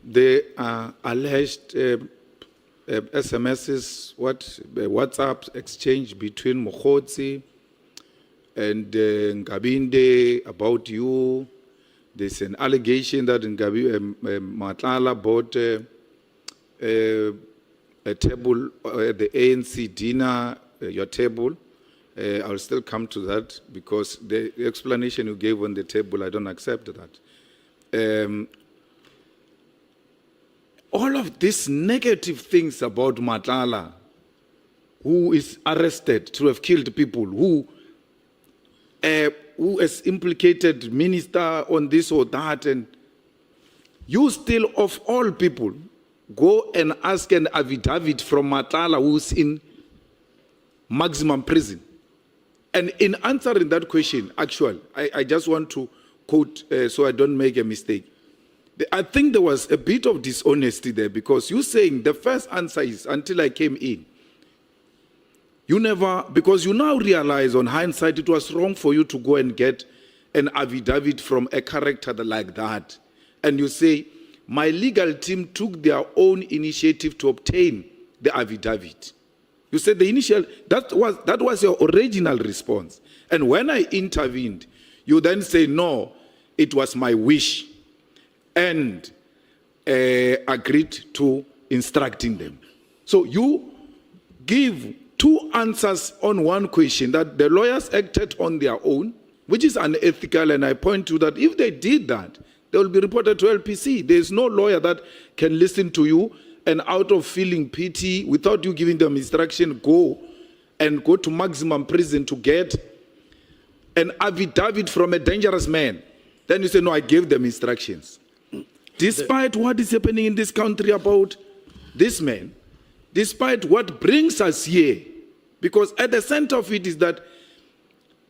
the alleged SMSs, WhatsApp exchange between Mokotsi and Ngabinde about you. There's an allegation that Matlala bought a table at the ANC dinner, your table. I'll still come to that because the explanation you gave on the table, I don't accept that. All of these negative things about Matlala, who is arrested to have killed people, who has implicated minister on this or that, and you still, of all people, go and ask an affidavit from Matlala who's in maximum prison. And in answering that question, actually, I just want to quote so I don't make a mistake. I think there was a bit of dishonesty there because you're saying the first answer is until I came in. You never, because you now realize on hindsight it was wrong for you to go and get an affidavit from a character like that. And you say, my legal team took their own initiative to obtain the affidavit. You said the initial, that was your original response. And when I intervened, you then say, no, it was my wish. And agreed to instructing them. So you give two answers on one question, that the lawyers acted on their own, which is unethical, and I point to that if they did that, they will be reported to LPC. There is no lawyer that can listen to you and out of feeling pity, without you giving them instruction, go to maximum prison to get an affidavit from a dangerous man. Then you say, no, I gave them instructions. Despite what is happening in this country about this man, despite what brings us here, because at the center of it is that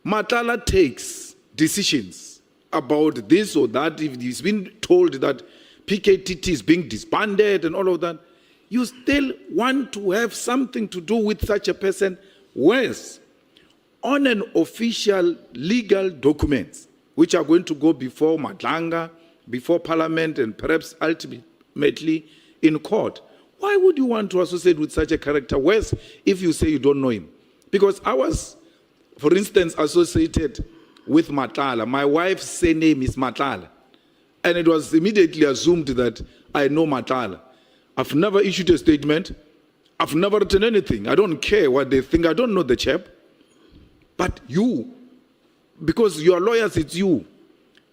Matlala takes decisions about this or that. If he's been told that PKTT is being disbanded and all of that, you still want to have something to do with such a person, whereas on an official legal documents, which are going to go before Madlanga, before Parliament, and perhaps ultimately in court. Why would you want to associate with such a character? Worse, if you say you don't know him. Because I was, for instance, associated with Matlala. My wife's surname is Matlala. And it was immediately assumed that I know Matlala. I've never issued a statement. I've never written anything. I don't care what they think. I don't know the chap. But you, because you are lawyers, it's you.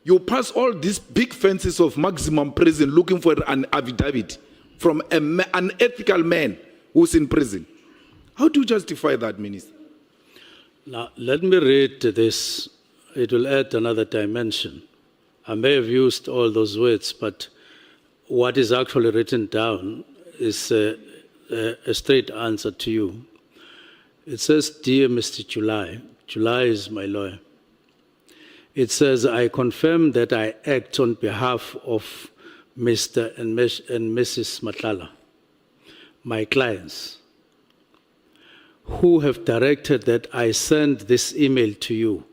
You pass all these big fences of maximum prison looking for an affidavit from an unethical man who's in prison. How do you justify that, Minister? Now, let me read this. It will add another dimension. I may have used all those words, but what is actually written down is a straight answer to you. It says, Dear Mr. July, July is my lawyer. It says, I confirm that I act on behalf of Mr. and Mrs. Matlala, my clients, who have directed that I send this email to you.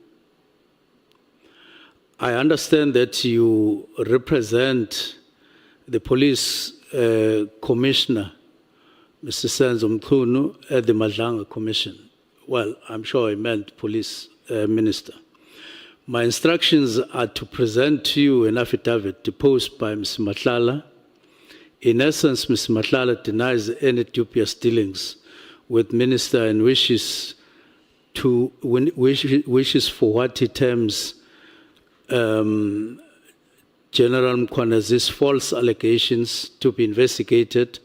I understand that you represent the police commissioner, Mr. Mchunu, at the Madlanga Commission. Well, I'm sure I meant police minister. My instructions are to present to you an affidavit deposed by Ms. Matlala. In essence, Ms. Matlala denies any dubious dealings with minister and wishes for what he terms General Mkhonazi's false allegations to be investigated.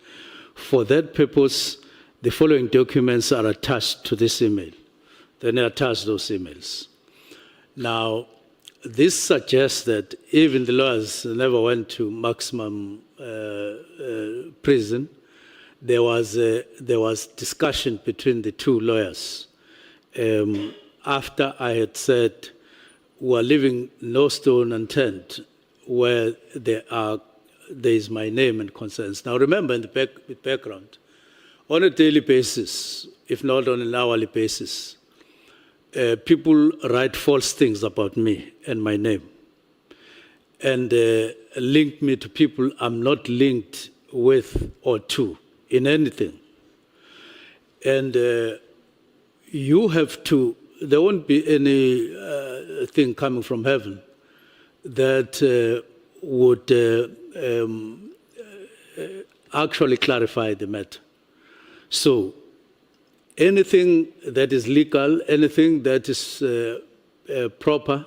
For that purpose, the following documents are attached to this email. Then I attach those emails. Now, this suggests that even the lawyers never went to maximum prison. There was discussion between the two lawyers. After I had said, we are leaving no stone unturned where there is my name and concerns. Now remember, in the background, on a daily basis, if not on an hourly basis, people write false things about me and my name. And link me to people I'm not linked with or to in anything. And you have to, there won't be any thing coming from heaven that would actually clarify the matter. So anything that is legal, anything that is proper,